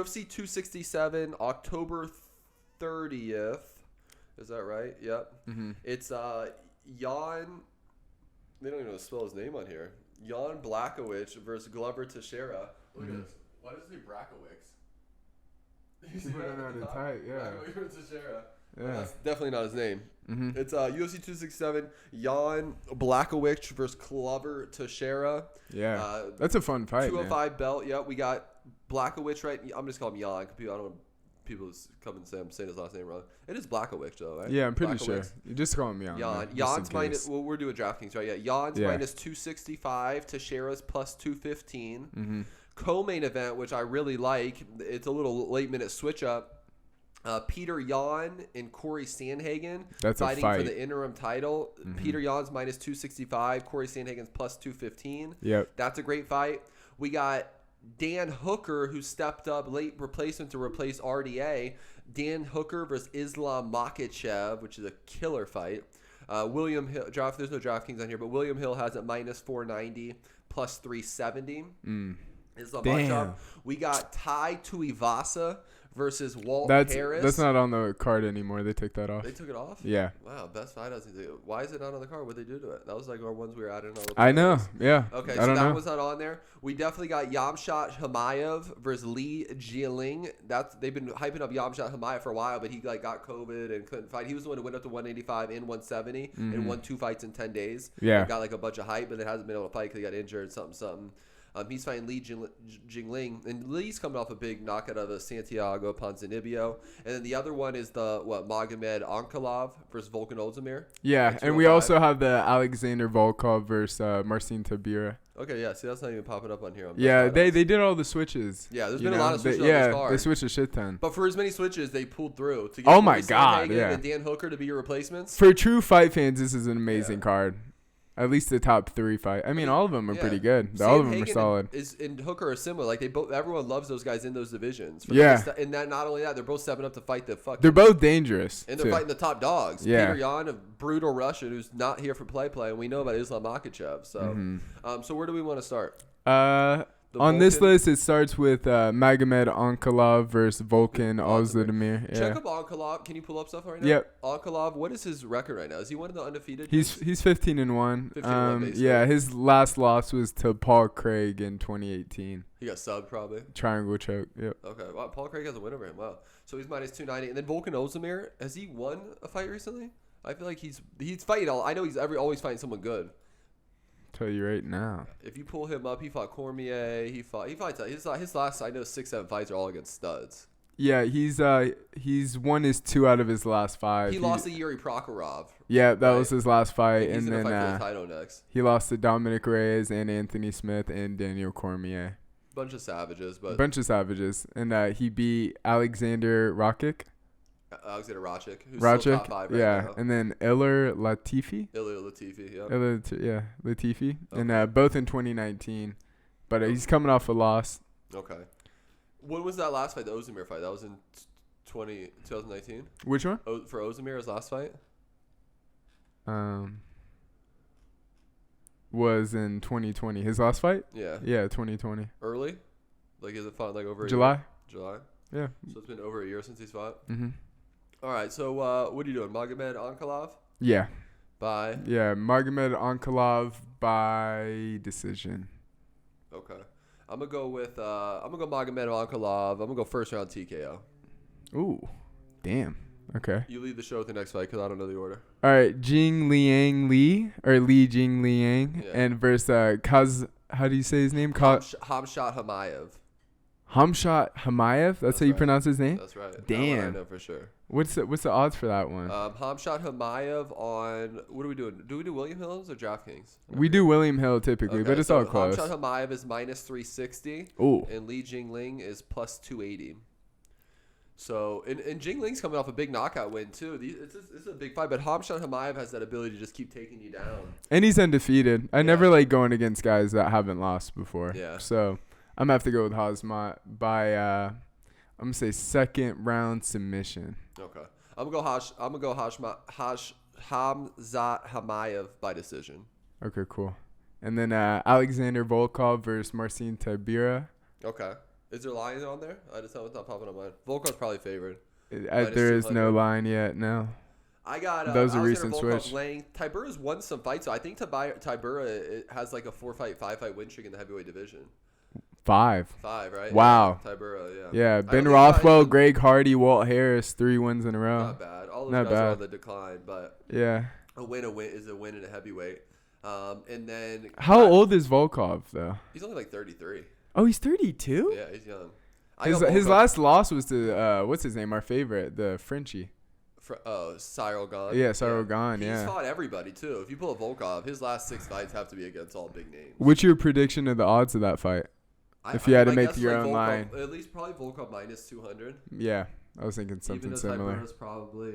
UFC 267, October 30th. Is that right? Yep. Mm-hmm. It's Jan. They don't even know how to spell his name on here. Jan Blachowicz versus Glover Teixeira. Look at this. Why does it say Blachowicz? You see that on the tight, yeah. Blachowicz versus Teixeira. Yeah. Well, that's definitely not his name. Mm-hmm. It's UFC 267, Jan Blachowicz versus Glover Teixeira. Yeah. That's a fun fight, 205 man. belt. Yeah, we got Blachowicz, right? I'm just calling him Jan. I don't want people come and say I'm saying his last name wrong. It is Blachowicz, though, right? Yeah, I'm pretty sure. You just call him Jan. Jan's minus. Well, we're doing DraftKings, right? Yeah, Jan's minus 265. Teixeira's plus 215. Mm-hmm. Co-main event, which I really like. It's a little late-minute switch-up. Peter Yan and Corey Sandhagen fighting for the interim title. Mm-hmm. Peter Yan's minus 265. Corey Sandhagen's plus 215. Yep. That's a great fight. We got Dan Hooker, who stepped up late replacement to replace RDA. Dan Hooker versus Islam Makhachev, which is a killer fight. William Hill, there's no DraftKings on here, but William Hill has it minus 490, plus 370. Islam Makhachev. We got Tai Tuivasa versus Walt Harris. That's not on the card anymore. They took that off. They took it off? Yeah. Wow, best fight doesn't do. Why is it not on the card? What did they do to it? That was like our ones we were adding on. I know. Yeah. Okay, so that was not on there. We definitely got Yamshat Chimaev versus Li Jingliang. They've been hyping up Yamshat Chimaev for a while, but he got COVID and couldn't fight. He was the one who went up to 185 and 170 and won 2 fights in 10 days. Yeah. And got like a bunch of hype, but it hasn't been able to fight because he got injured, something. He's fighting Li Jingliang, and Li's coming off a big knockout of Santiago Ponzinibbio. And then the other one is Magomed Ankalov versus Volkan Oezdemir. Yeah, and we also have the Alexander Volkov versus Marcin Tybura. Okay, yeah, see, that's not even popping up on here. They did all the switches. Yeah, there's been a lot of switches on this card. They switched a shit ton. But for as many switches, they pulled through to get Sandhagen and Dan Hooker to be your replacements. For true fight fans, this is an amazing card. At least the top 3 fight. I mean, all of them are pretty good. All of them are solid. And Hooker are similar. Like everyone loves those guys in those divisions. And that not only that, they're both stepping up to fight the fucking. They're both dangerous. And they're fighting the top dogs. Yeah. Peter Yan, a brutal Russian who's not here for play, and we know about Islam Makhachev. So, so where do we want to start? On this list, it starts with Magomed Ankalov versus Volkan Oezdemir. Yeah. Check up Ankalov. Can you pull up stuff right now? Yep. Ankalov, what is his record right now? Is he one of the undefeated? He's 15-1. 15-1 basically. Yeah, his last loss was to Paul Craig in 2018. He got subbed probably. Triangle choke. Yep. Okay. Wow, Paul Craig has a win over him. Wow. So he's minus 290. And then Volkan Oezdemir, has he won a fight recently? I feel like he's fighting I know he's always fighting someone good. Tell you right now. If you pull him up, he fought Cormier. He fights. His last, I know, 6-7 fights are all against studs. Yeah, he's won his 2 out of his last 5. He lost to Yuri Prokhorov. Yeah, that was his last fight, and then fight for the title next. He lost to Dominic Reyes and Anthony Smith and Daniel Cormier. Bunch of savages, and he beat Alexander Rakic. Alexander Rakic, who's still top 5 right now. And then Ilir Latifi. Yeah. Latifi. Okay. And both in 2019. But he's coming off a loss. Okay. When was that last fight, the Oezdemir fight? That was in 2019? Which one? For Oezdemir, his last fight? Was in 2020. His last fight? Yeah. Yeah, 2020. Early? Like, is it fought like over a July? year? July? Yeah. So it's been over a year since he's fought? Mm-hmm. All right, so what are you doing? Magomed Ankalov? Yeah. By? Yeah, Magomed Ankalov by decision. Okay. I'm gonna go Magomed Ankalov. I'm gonna go first round TKO. Ooh, damn. Okay. You lead the show with the next fight because I don't know the order. All right, Jingliang and versus how do you say his name? Hamshat Chimaev. Hamshat Chimaev? That's how you pronounce his name? That's right. Damn. I know for sure. What's the odds for that one? Hamshat Chimaev on, what are we doing? Do we do William Hills or DraftKings? We do William Hill typically, but it's all close. Hamshat Chimaev is minus 360. Ooh. And Li Jingliang is plus 280. So, and Jingling's coming off a big knockout win, too. This is a big fight, but Hamshat Chimaev has that ability to just keep taking you down. And he's undefeated. I never like going against guys that haven't lost before. Yeah. So, I'm going to have to go with Hazmat by, I'm going to say second round submission. Okay. I'm going to go Hamzat Chimaev by decision. Okay, cool. And then Alexander Volkov versus Marcin Tybura. Okay. Is there a line on there? I just know it's not popping on mine. Volkov's probably favored. There is no line yet. No. I got those are recent switch. Tybura's won some fights, so I think Tybura has like a 5-fight win streak in the heavyweight division. 5, right? Wow. Yeah, Tybura, yeah. Yeah, Ben Rothwell, Greg Hardy, Walt Harris, 3 wins in a row. Not bad. All those guys are on the decline, but yeah, a win is a win in a heavyweight. And then how old is Volkov though? He's only like 33. Oh, he's 32. Yeah, he's young. His last loss was to what's his name? Our favorite, the Frenchie. Cyril Gane. Yeah, Cyril Gane. He's fought everybody too. If you pull a Volkov, his last 6 fights have to be against all big names. What's your prediction of the odds of that fight? If you had to make your own line, at least probably Volkov minus 200. Yeah, I was thinking something similar. Even though Tybura's probably,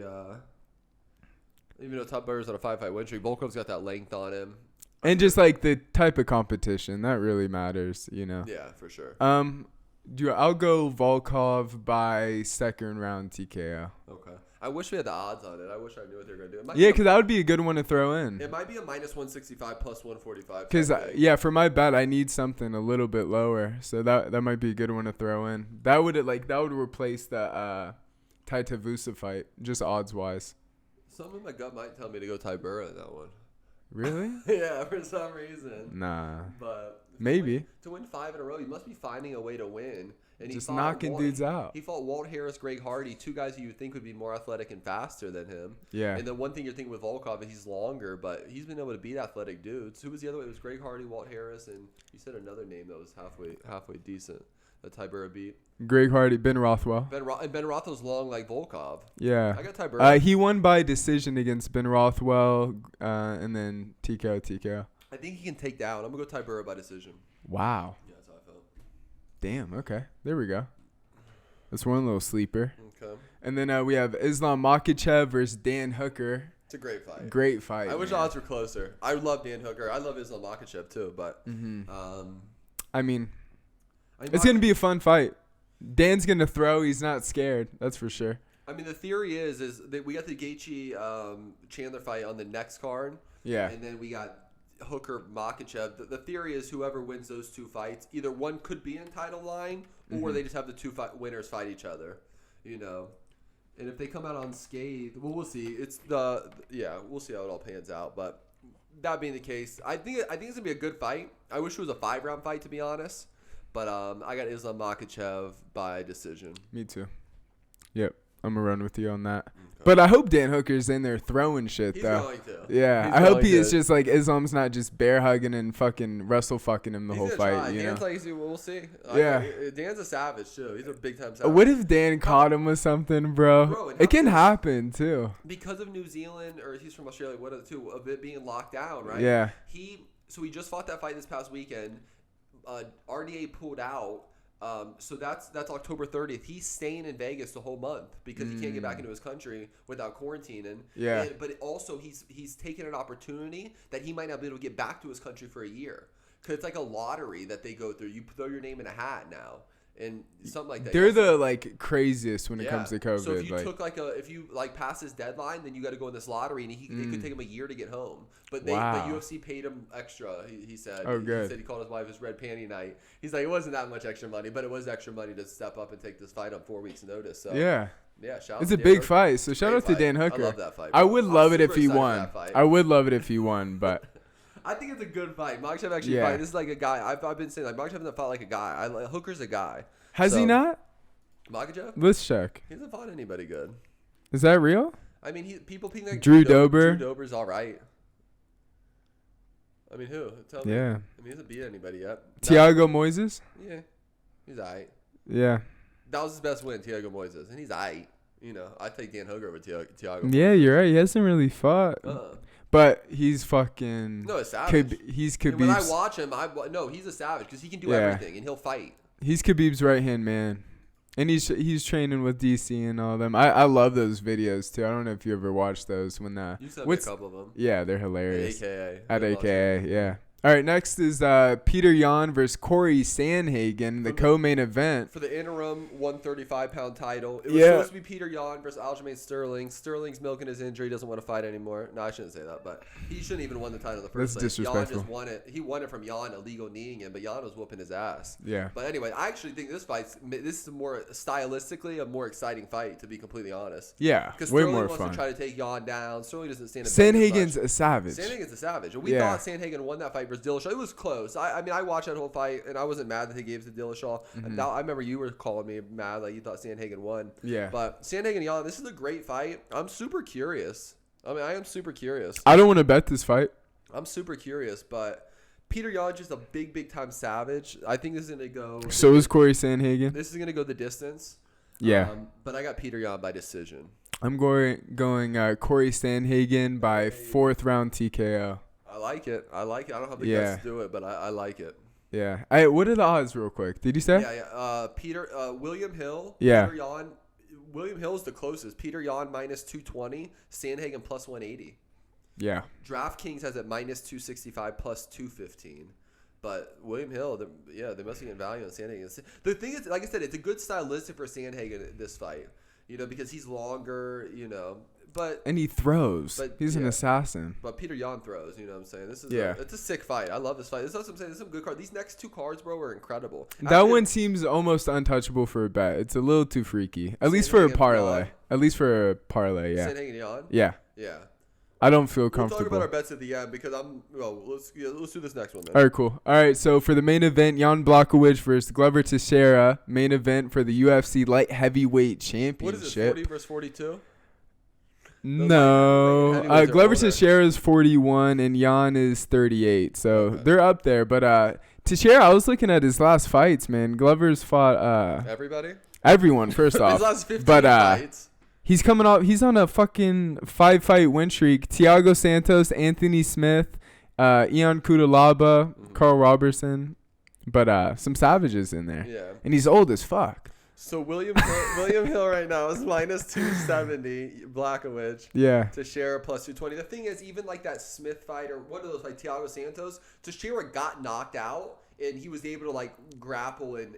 even though Tybura's on a 5-fight win streak, Volkov's got that length on him. And just like the type of competition that really matters, you know. Yeah, for sure. I'll go Volkov by second round TKO. Okay. I wish we had the odds on it. I wish I knew what they were going to do. Yeah, because that would be a good one to throw in. It might be a minus 165 plus 145. Because, for my bet, I need something a little bit lower. So that might be a good one to throw in. That would replace the Tybura fight, just odds-wise. Something in my gut might tell me to go Tybura in that one. Really? Yeah, for some reason. Nah. But maybe. To win 5 in a row, you must be finding a way to win. And just knocking dudes out. He fought Walt Harris, Greg Hardy, 2 guys who you would think would be more athletic and faster than him. Yeah. And the one thing you're thinking with Volkov is he's longer, but he's been able to beat athletic dudes. Who was the other way? It was Greg Hardy, Walt Harris, and you said another name that was halfway decent that Tybura beat. Greg Hardy, Ben Rothwell. Ben Rothwell's long like Volkov. Yeah. I got Tybura. He won by decision against Ben Rothwell, and then TKO. I think he can take down. I'm going to go Tybura by decision. Wow. Yeah, that's how I felt. Damn, okay. There we go. That's one little sleeper. Okay. And then we have Islam Makhachev versus Dan Hooker. It's a great fight. Great fight. I wish odds were closer. I love Dan Hooker. I love Islam Makhachev too, but I mean, it's going to be a fun fight. Dan's going to throw. He's not scared. That's for sure. I mean, the theory is that we got the Gaethje Chandler fight on the next card. Yeah. And then we got Hooker Makhachev. The theory is whoever wins those 2 fights, either one could be in title line or they just have the 2 winners fight each other, you know. And if they come out unscathed, well, we'll see. We'll see how it all pans out. But that being the case, I think it's gonna be a good fight. I wish it was a 5-round fight, to be honest. But I got Islam Makhachev by decision. Me too. Yep. I'm going to run with you on that. Okay. But I hope Dan Hooker's in there throwing shit, He's though. Going to. Yeah. I hope he is just like Islam's not just bear hugging and fucking wrestle fucking him the whole fight. Try. You Dan's know? like, we'll see. Yeah. Dan's a savage, too. He's a big-time savage. What if Dan caught him with something, bro? It can happen, too. Because of New Zealand, or he's from Australia, one of the two, of it being locked down, right? Yeah. So he just fought that fight this past weekend. RDA pulled out. So that's October 30th. He's staying in Vegas the whole month because he can't get back into his country without quarantining. Yeah. But also he's taken an opportunity that he might not be able to get back to his country for a year. Because it's like a lottery that they go through. You throw your name in a hat now. And something like that. They're the craziest when it comes to COVID. So if you took pass his deadline, then you got to go in this lottery, and it could take him a year to get home. But UFC paid him extra. He said. Oh, good. He said he called his wife his red panty night. He's like, it wasn't that much extra money, but it was extra money to step up and take this fight on 4 weeks' notice. So yeah. Shout it's a big fight. So shout out to Dan Hooker. I love that fight. I would love it if he won. I would love it if he won, but. I think it's a good fight. Makhachev actually fight. This is like a guy. I've been saying Makhachev hasn't fought like a guy. Hooker's a guy. Has he not? Makhachev? Let's check. He hasn't fought anybody good. Is that real? I mean, people think like Drew Dober. Drew Dober's all right. I mean, who? Tell me. Yeah. I mean, he hasn't beat anybody yet. Thiago Moises? Yeah. He's all right. Yeah. That was his best win, Thiago Moises. And he's all right. You know, I take Dan Hooker over Thiago. Yeah, you're right. He hasn't really fought. But he's fucking. No, a savage. He's Khabib's. And when I watch him, he's a savage because he can do everything and he'll fight. He's Khabib's right hand man, and he's training with DC and all them. I love those videos too. I don't know if you ever watched those when you sent me a couple of them. Yeah, they're hilarious. At AKA. At AKA, yeah. All right, next is Peter Yan versus Corey Sandhagen, the co-main event. For the interim 135-pound title. It was supposed to be Peter Yan versus Aljamain Sterling. Sterling's milking his injury, doesn't want to fight anymore. No, I shouldn't say that, but he shouldn't even won the title in the first place. That's disrespectful. Yan just won it. He won it from Yan illegal kneeing him, but Yan was whooping his ass. Yeah. But anyway, I actually think this is more stylistically a more exciting fight, to be completely honest. Yeah, because way Sterling more wants fun. to try to take Yan down. Sterling doesn't stand. Sandhagen's a savage. Sandhagen's a savage. We thought Sandhagen won that fight versus Dillashaw. It was close. I mean, I watched that whole fight, and I wasn't mad that he gave it to Dillashaw. Mm-hmm. Now, I remember you were calling me mad, like you thought Sandhagen won. Yeah. But Sandhagen, Yan, this is a great fight. I'm super curious. I am super curious. I don't want to bet this fight. I'm super curious, but Peter Yan's just a big time savage. I think this is going to go. So is Corey Sandhagen. This is going to go the distance. Yeah. But I got Peter Yan by decision. I'm going Corey Sandhagen by 4th round TKO. I like it. I don't have the guts to do it, but I like it. Yeah. What are the odds, real quick? Did you say? Yeah. William Hill. Yeah. Peter Yan. William Hill's the closest. Peter Yan minus 220. Sandhagen plus 180. Yeah. DraftKings has it minus 265 plus 215. But William Hill, they must be getting value on Sandhagen. The thing is, like I said, it's a good stylistic for Sandhagen this fight. Because he's longer. And he throws. He's an assassin. But Peter Yan throws. You know what I'm saying? This is it's a sick fight. I love this fight. This is what I'm saying. This is some good cards. These next two cards, bro, are incredible. That one seems almost untouchable for a bet. It's a little too freaky. At least for a parlay. Yeah. Sandhagen Yan? Yeah. Yeah. I don't feel comfortable. We'll talk about our bets at the end because let's do this next one then. All right, cool. All right, so for the main event, Jan Blachowicz versus Glover Teixeira, main event for the UFC light heavyweight championship. What is it, 40 versus 42? No. Glover Teixeira is 41 and Jan is 38, so they're up there. But Teixeira, I was looking at his last fights, man. Glover's fought everyone, first off. His last 15 fights. He's coming off. He's on a fucking 5-fight win streak. Thiago Santos, Anthony Smith, Ian Kudalaba, Carl Robertson, but some savages in there. Yeah. And he's old as fuck. So William Hill right now is minus 270. Blachowicz. Yeah. Teixeira plus 220. The thing is, even like that Smith fight or one of those like Thiago Santos, Teixeira got knocked out. And he was able to like grapple and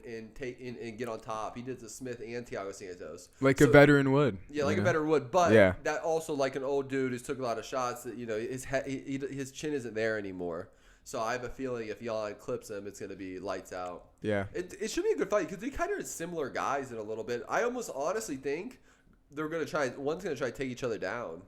get on top. He did the Smith and Thiago Santos, a veteran would. Yeah, like a veteran would. But that also like an old dude who's took a lot of shots. That his chin isn't there anymore. So I have a feeling if Jan clips him, it's gonna be lights out. Yeah, it should be a good fight because they kind of similar guys in a little bit. I almost honestly think they're gonna try. One's gonna try to take each other down.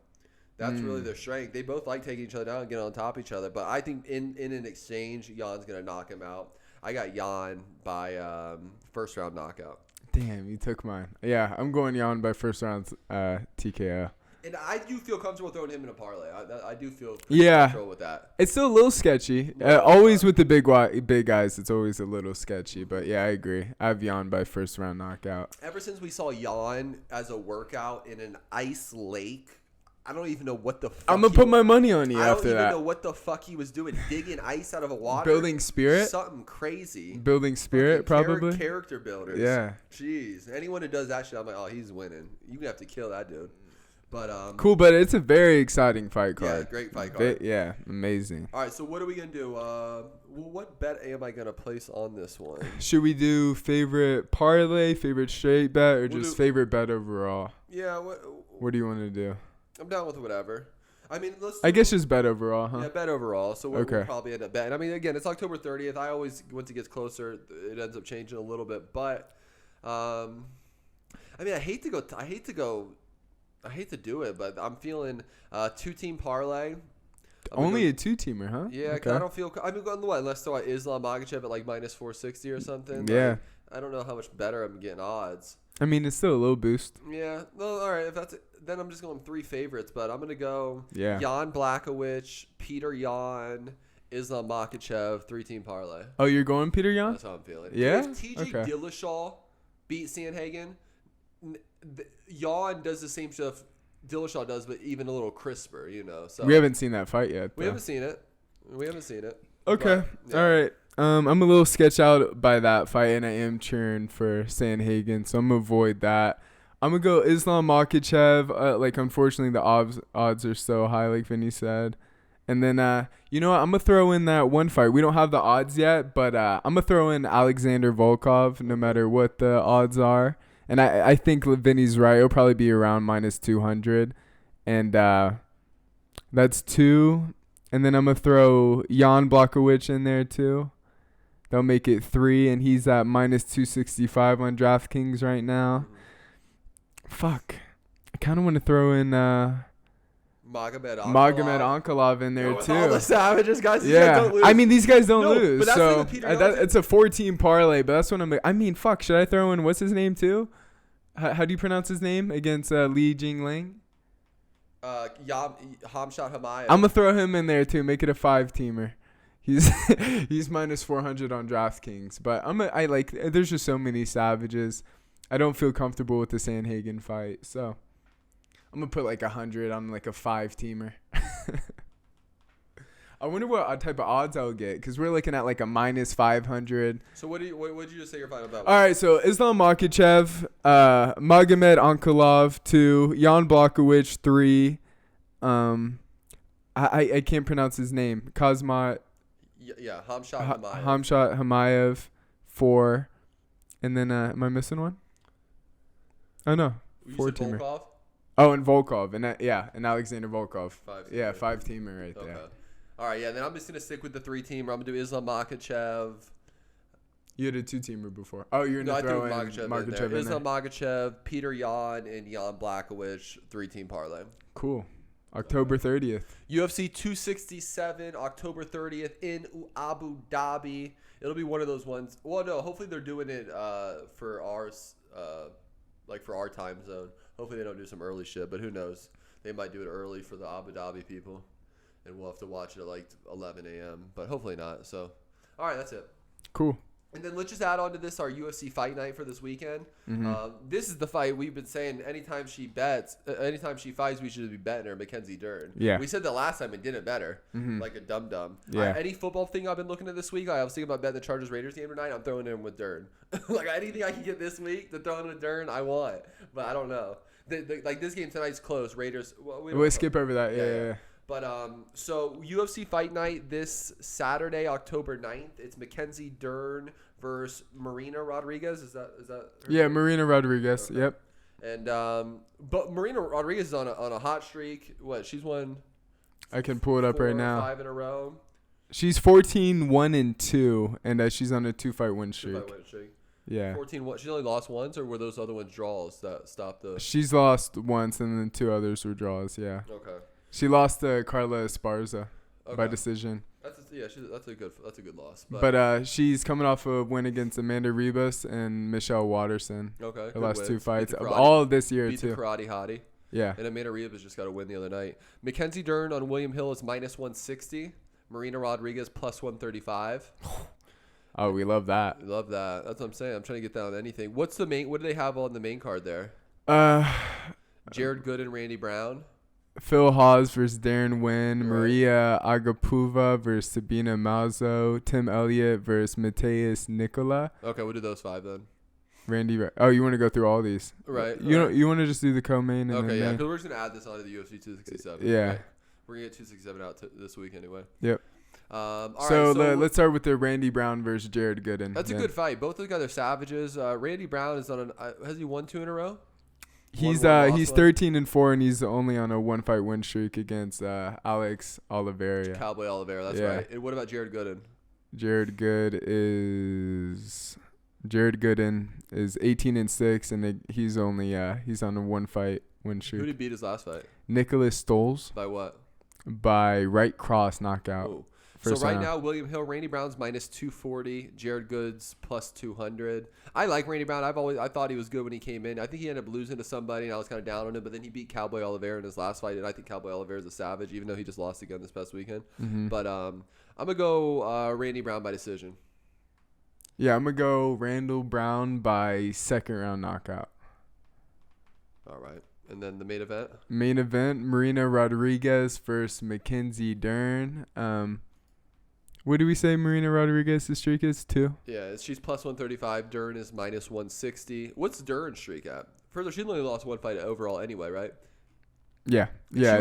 That's really their strength. They both like taking each other down and getting on top of each other. But I think in an exchange, Jan's going to knock him out. I got Jan by first round knockout. Damn, you took mine. Yeah, I'm going Jan by first round TKO. And I do feel comfortable throwing him in a parlay. I do feel comfortable with that. It's still a little sketchy. Always with the big guys, it's always a little sketchy. But yeah, I agree. I have Jan by first round knockout. Ever since we saw Jan as a workout in an ice lake, I don't even know what the fuck. I'm going to put my money on you after that. I don't even know what the fuck he was doing. Digging ice out of a water. Building spirit? Something crazy. Building spirit, probably. Character builders. Yeah. Jeez. Anyone who does that shit, I'm like, oh, he's winning. You're going to have to kill that dude. But cool, but it's a very exciting fight card. Yeah, great fight card. Yeah, amazing. All right, so what are we going to do? What bet am I going to place on this one? Should we do favorite parlay, favorite straight bet, or just favorite bet overall? Yeah. What do you want to do? I'm down with whatever. I mean, I guess just bet overall, huh? Yeah, bet overall. So we'll probably end up betting. I mean, again, it's October 30th. I always, once it gets closer, it ends up changing a little bit. But, I mean, I hate to do it, but I'm feeling 2-team parlay. Only a 2-teamer, huh? Yeah, because I don't feel. I mean, unless throw out Islam Makhachev at like minus 460 or something. Yeah. I don't know how much better I'm getting odds. I mean, it's still a little boost. Yeah. Well, all right. If that's it, then I'm just going 3 favorites, but I'm gonna go. Yeah. Jan Blachowicz, Peter Yan, Islam Makhachev, 3-team parlay. Oh, you're going Peter Yan? That's how I'm feeling. Yeah. If TJ Dillashaw beat Sandhagen, Jan does the same stuff Dillashaw does, but even a little crisper, So we haven't seen that fight yet. We haven't seen it. Okay. But, all right. I'm a little sketched out by that fight, and I am cheering for Sandhagen, so I'm going to avoid that. I'm going to go Islam Makhachev. Unfortunately, the odds are so high, like Vinny said. And then, you know what? I'm going to throw in that one fight. We don't have the odds yet, but I'm going to throw in Alexander Volkov no matter what the odds are. And I think Vinny's right. It'll probably be around minus 200. And that's 2. And then I'm going to throw Jan Blachowicz in there too. They'll make it 3, and he's at minus 265 on DraftKings right now. Fuck. I kind of want to throw in Magomed Ankalov in there too. All the savages, guys. These Yeah. guys don't lose. I mean, these guys don't lose. But that's So the thing with Peter it's a 4-team parlay, but that's what I'm. I mean, fuck. Should I throw in what's his name too? How do you pronounce his name against Li Jingliang? Hamshat Chimaev. I'm gonna throw him in there too. Make it a 5-teamer. He's minus 400 on DraftKings, but I like. There's just so many savages. I don't feel comfortable with the Sandhagen fight, so I'm gonna put like 100 on like a 5-teamer. I wonder what type of odds I'll get because we're looking at like a minus 500. So what did you just say your final bet was? All right, so Islam Makhachev, Magomed Ankalov 2, Jan Blachowicz 3. I can't pronounce his name. Kazmat. Yeah, Hamshat Chimaev. Hamshat Chimaev 4, and then am I missing one? Oh no, 4-teamer. Volkov? Oh, and Volkov, and and Alexander Volkov. 5-teamer. Yeah, 5-teamer right there. All right, yeah. Then I'm just gonna stick with the 3-teamer. I'm gonna do Islam Makhachev. You had a 2-teamer before. Oh, you're gonna throw in Makhachev in there. Islam Makhachev, Peter Yan, and Jan Blachowicz 3-team parlay. Cool. October 30th. UFC 267, October 30th in Abu Dhabi. It'll be one of those ones. Well, no, hopefully they're doing it for ours, like for our time zone. Hopefully they don't do some early shit, but who knows? They might do it early for the Abu Dhabi people, and we'll have to watch it at like 11 a.m., but hopefully not. So, all right, that's it. Cool. And then let's just add on to this our UFC Fight Night for this weekend. Mm-hmm. This is the fight we've been saying anytime she fights, we should be betting her, Mackenzie Dern. Yeah. We said that last time and didn't bet her like a dum-dum. Yeah. Any football thing I've been looking at this week, I was thinking about betting the Chargers-Raiders game tonight. I'm throwing in with Dern. Like anything I can get this week to throw in with Dern, I want. But I don't know. Like this game tonight's close. Raiders. We'll skip over that. Yeah. But so UFC Fight Night this Saturday, October 9th. It's Mackenzie Dern versus Marina Rodriguez. Is that her name? Marina Rodriguez. Okay. Yep. And but Marina Rodriguez is on a hot streak. What? She's won. I can pull it up right now. 5 in a row. She's 14-1-2, and she's on a 2-fight win streak. Yeah. 14. She's only lost once, or were those other ones draws that stopped the? She's lost once, and then 2 others were draws. Yeah. Okay. She lost to Carla Esparza by decision. That's a good loss. But she's coming off a win against Amanda Ribas and Michelle Watterson. Okay. The last 2 fights, all this year beat too. The karate hottie. Yeah. And Amanda Ribas just got a win the other night. Mackenzie Dern on William Hill is minus 160. Marina Rodriguez plus 135. Oh, we love that. We love that. That's what I'm saying. I'm trying to get down on anything. What do they have on the main card there? Jared Good and Randy Brown. Phil Hawes versus Darren Wynn, right. Maria Agapova versus Sabina Malzo, Tim Elliott versus Mateus Nicola. Okay, we'll do those 5 then. Randy, oh, you want to go through all these? Right. You want to just do the co-main? And okay, yeah, because we're just gonna add this onto the UFC 267. Yeah. Right? We're gonna get 267 out this week anyway. Yep. All right, so let's start with the Randy Brown versus Jared Gooden. That's a good fight. Both of the guys are savages. Randy Brown is on has he won 2 in a row? He's 13-4, and he's only on a 1-fight win streak against Alex Oliveira. Cowboy Oliveira, that's right. And what about Jared Gooden? Jared Gooden is 18-6, and he's only he's on a 1-fight win streak. Who did he beat his last fight? Nicholas Stoles. By what? By right cross knockout. Ooh. So right now, William Hill, Randy Brown's minus 240, Jared Goods plus 200. I like Randy Brown. I thought he was good when he came in. I think he ended up losing to somebody, and I was kind of down on him. But then he beat Cowboy Oliveira in his last fight, and I think Cowboy Oliveira is a savage, even though he just lost again this past weekend. Mm-hmm. But I'm gonna go Randy Brown by decision. Yeah, I'm gonna go Randall Brown by 2nd round knockout. All right. And then the main event? Main event, Marina Rodriguez versus Mackenzie Dern. What do we say Marina Rodriguez's streak is? 2? Yeah, she's plus 135. Dern is minus 160. What's Dern's streak at? Further, she only lost 1 fight overall anyway, right? Yeah,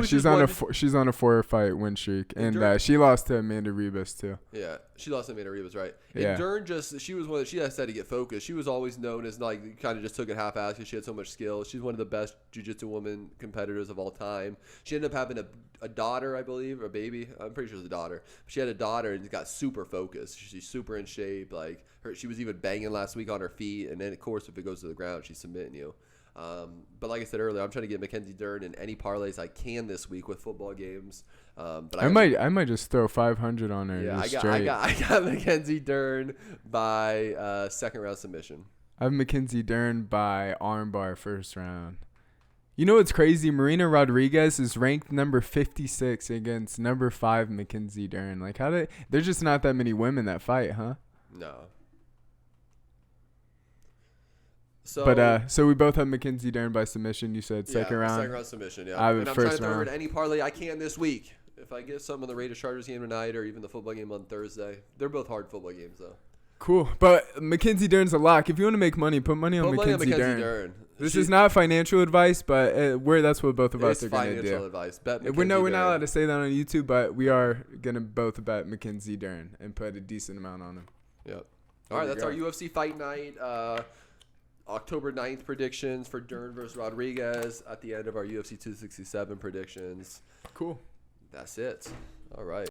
she's on a 4-fight win streak, and she lost to Amanda Ribas too. Yeah, she lost to Amanda Ribas, right? And Yeah. Dern she was one. She had to get focused. She was always known as like kind of just took it half-assed because she had so much skill. She's one of the best jiu-jitsu women competitors of all time. She ended up having a daughter, I believe, or a baby. I'm pretty sure it was a daughter. She had a daughter and got super focused. She's super in shape. Like she was even banging last week on her feet, and then of course if it goes to the ground, she's submitting you. But like I said earlier, I'm trying to get Mackenzie Dern in any parlays I can this week with football games. But I might just throw 500 on her. Yeah, I got Mackenzie Dern by second round submission. I have Mackenzie Dern by armbar first round. You know what's crazy? Marina Rodriguez is ranked number 56 against number 5 Mackenzie Dern. Like there's just not that many women that fight, huh? No. So we both have Mackenzie Dern by submission. You said second round. Second round submission. Yeah. I have and I'm first trying to throw round. her in any parlay I can this week. If I get some on the Raiders Chargers game tonight, or even the football game on Thursday, they're both hard football games though. Cool, but Mackenzie Dern's a lock. If you want to make money, put money on Mackenzie Dern. This is not financial advice, but that's what both of us are going to do. Financial advice. Bet we're not allowed to say that on YouTube, but we are going to both bet Mackenzie Dern and put a decent amount on him. Yep. All right, that's our UFC Fight Night. October 9th predictions for Dern versus Rodriguez at the end of our UFC 267 predictions. Cool. That's it. All right.